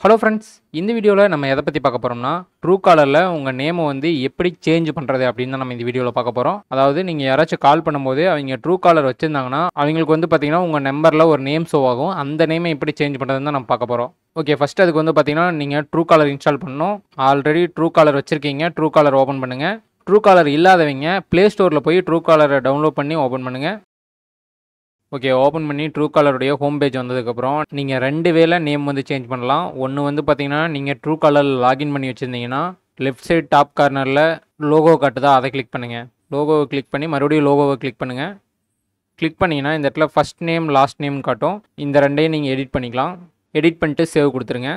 Hello friends, இந்த வீடியோவில் நம்ம எதை பற்றி பார்க்க போகிறோம்னா, ட்ரூகாலரில் உங்கள் நேமை வந்து எப்படி சேஞ்ச் பண்ணுறது அப்படின்னு தான் நம்ம இந்த வீடியோவில் பார்க்க போகிறோம். அதாவது நீங்கள் யாராச்சும் கால் பண்ணும்போது அவங்க ட்ரூகாலர் வச்சுருந்தாங்கன்னா அவங்களுக்கு வந்து பார்த்தீங்கன்னா உங்கள் நம்பரில் ஒரு நேம் ஷோ ஆகும். அந்த நேமை எப்படி சேஞ்ச் பண்ணுறதுன்னு தான் நம்ம பார்க்க போகிறோம். ஓகே, ஃபஸ்ட்டு அதுக்கு வந்து பார்த்தீங்கன்னா நீங்கள் ட்ரூகாலர் இன்ஸ்டால் பண்ணணும். ஆல்ரெடி ட்ரூகாலர் வச்சுருக்கீங்க, ட்ரூகாலர் ஓப்பன் பண்ணுங்கள். ட்ரூகாலர் இல்லாதவங்க ப்ளே ஸ்டோரில் போய் ட்ரூகாலரை டவுன்லோட் பண்ணி ஓப்பன் பண்ணுங்கள். ஓகே, ஓப்பன் பண்ணி ட்ரூகாலருடைய ஹோம் பேஜ் வந்ததுக்கப்புறம் நீங்கள் 2 வேல நேம் வந்து சேஞ்ச் பண்ணலாம். ஒன்று வந்து பார்த்தீங்கன்னா நீங்கள் ட்ரூகாலரில் லாகின் பண்ணி வச்சுருந்தீங்கன்னா லெஃப்ட் சைட் டாப் கார்னரில் லோகோ காட்டுதா, அதை கிளிக் பண்ணுங்கள். லோகோவை கிளிக் பண்ணி மறுபடியும் லோகோவை கிளிக் பண்ணுங்கள். கிளிக் பண்ணிங்கன்னா இந்த இடத்துல ஃபஸ்ட் நேம் லாஸ்ட் நேம் காட்டும். இந்த ரெண்டையும் நீங்கள் எடிட் பண்ணிக்கலாம். எடிட் பண்ணிட்டு சேவ் கொடுத்துருங்க.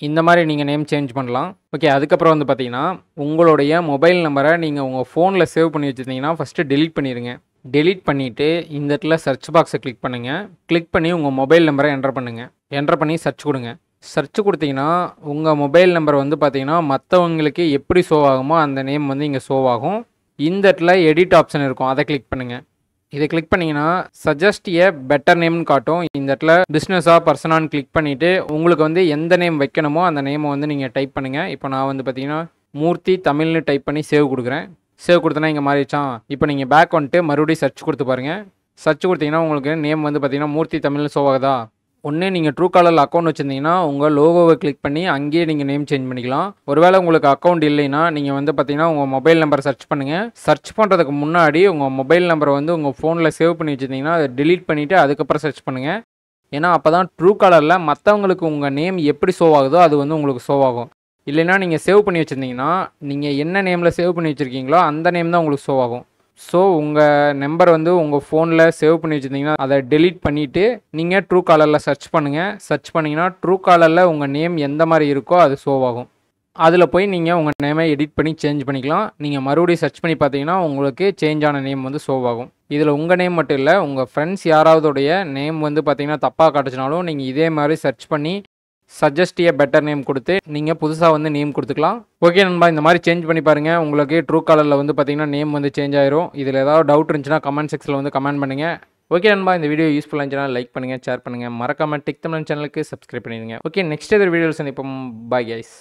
இந்த மாதிரி நீங்கள் நேம் சேஞ்ச் பண்ணலாம். ஓகே, அதுக்கப்புறம் வந்து பார்த்தீங்கன்னா உங்களுடைய மொபைல் நம்பரை நீங்கள் உங்கள் ஃபோனில் சேவ் பண்ணி வச்சுருந்தீங்கன்னா ஃபஸ்ட்டு டெலீட் பண்ணிடுங்க. டெலீட் பண்ணிவிட்டு இந்த இடத்துல சர்ச் பாக்ஸை கிளிக் பண்ணுங்கள். கிளிக் பண்ணி உங்கள் மொபைல் நம்பரை என்டர் பண்ணுங்கள். என்டர் பண்ணி சர்ச் கொடுங்க. சர்ச் கொடுத்தீங்கன்னா உங்கள் மொபைல் நம்பர் வந்து பார்த்தீங்கன்னா மற்றவங்களுக்கு எப்படி ஷோ ஆகுமோ அந்த நேம் வந்து இங்கே ஷோ ஆகும். இந்த இடத்துல எடிட் ஆப்ஷன் இருக்கும், அதை கிளிக் பண்ணுங்கள். இதை கிளிக் பண்ணிங்கன்னா சஜஸ்ட் ஏ பெட்டர் நேம்னு காட்டும். இந்த இடத்துல பிஸ்னஸாக பர்சனான்னு கிளிக் பண்ணிவிட்டு உங்களுக்கு வந்து எந்த நேம் வைக்கணுமோ அந்த நேமை வந்து நீங்கள் டைப் பண்ணுங்கள். இப்போ நான் வந்து பார்த்தீங்கன்னா மூர்த்தி தமிழ்னு டைப் பண்ணி சேவ் கொடுக்குறேன். சேவ் கொடுத்தனா இங்கே மாறிடுச்சான். இப்போ நீங்கள் பேக் வந்துட்டு மறுபடியும் சர்ச் கொடுத்து பாருங்கள். சர்ச் கொடுத்தீங்கன்னா உங்களுக்கு நேம் வந்து பார்த்தீங்கன்னா மூர்த்தி தமிழ்னு ஷோ ஆகுதா. ஒன்று நீங்கள் ட்ரூகாலரில் அக்கௌண்ட் வச்சுருந்தீங்கன்னா உங்கள் லோகோவை கிளிக் பண்ணி அங்கேயே நீங்கள் நேம் சேஞ்ச் பண்ணிக்கலாம். ஒருவேளை உங்களுக்கு அக்கௌண்ட் இல்லைன்னா நீங்கள் வந்து பார்த்தீங்கன்னா உங்கள் மொபைல் நம்பர் சர்ச் பண்ணுங்கள். சர்ச் பண்ணுறதுக்கு முன்னாடி உங்கள் மொபைல் நம்பரை வந்து உங்கள் ஃபோனில் சேவ் பண்ணி வச்சுருந்தீங்கன்னா அதை டெலீட் பண்ணிவிட்டு அதுக்கப்புறம் சர்ச் பண்ணுங்கள். ஏன்னா அப்போ தான் ட்ரூகாலரில் மற்றவங்களுக்கு உங்கள் நேம் எப்படி ஷோ ஆகுதோ அது வந்து உங்களுக்கு ஷோ ஆகும். இல்லைனா நீங்கள் சேவ் பண்ணி வச்சுருந்தீங்கன்னா நீங்கள் என்ன நேமில் சேவ் பண்ணி வச்சுருக்கீங்களோ அந்த நேம் தான் உங்களுக்கு ஷோ ஆகும். ஸோ உங்கள் நம்பர் வந்து உங்கள் ஃபோனில் சேவ் பண்ணி வச்சுருந்தீங்கன்னா அதை டெலீட் பண்ணிவிட்டு நீங்கள் ட்ரூகாலரில் சர்ச் பண்ணுங்கள். சர்ச் பண்ணிங்கன்னா ட்ரூகாலரில் உங்கள் நேம் எந்த மாதிரி இருக்கோ அது ஷோ ஆகும். அதில் போய் நீங்கள் உங்கள் நேமை எடிட் பண்ணி சேஞ்ச் பண்ணிக்கலாம். நீங்கள் மறுபடியும் சர்ச் பண்ணி பார்த்தீங்கன்னா உங்களுக்கு சேஞ்ச் ஆன நேம் வந்து ஷோ ஆகும். இதில் உங்கள் நேம் மட்டும் இல்லை, உங்கள் ஃப்ரெண்ட்ஸ் யாராவதுடைய நேம் வந்து பார்த்தீங்கன்னா தப்பாக காட்டுச்சுனாலும் நீங்கள் இதே மாதிரி சர்ச் பண்ணி சஜஸ்ட் ஏ பெட்டர் நேம் கொடுத்து நீங்கள் புதுசாக வந்து நேம் கொடுத்துக்கலாம். ஓகே நண்பா, இந்த மாதிரி சேஞ்ச் பண்ணி பாருங்கள். உங்களுக்கு ட்ரூகாலரில் வந்து பார்த்தீங்கன்னா நேம் வந்து சேஞ்ச் ஆயிரும். இதில் ஏதாவது டவுட் இருந்துச்சுன்னா கமெண்ட் செக்ஷனில் வந்து கமெண்ட் பண்ணுங்கள். ஓகே நண்பா, இந்த வீடியோ யூஸ்ஃபுல்லாக இருந்துச்சுன்னா லைக் பண்ணுங்கள், ஷேர் பண்ணுங்கள், மறக்காமல் டெக் தமிழ் சேனலுக்கு சப்ஸ்கிரைப் பண்ணிடுங்க. ஓகே, நெக்ஸ்ட் எதிர் வீடியோவில் சந்திப்போம். Bye guys.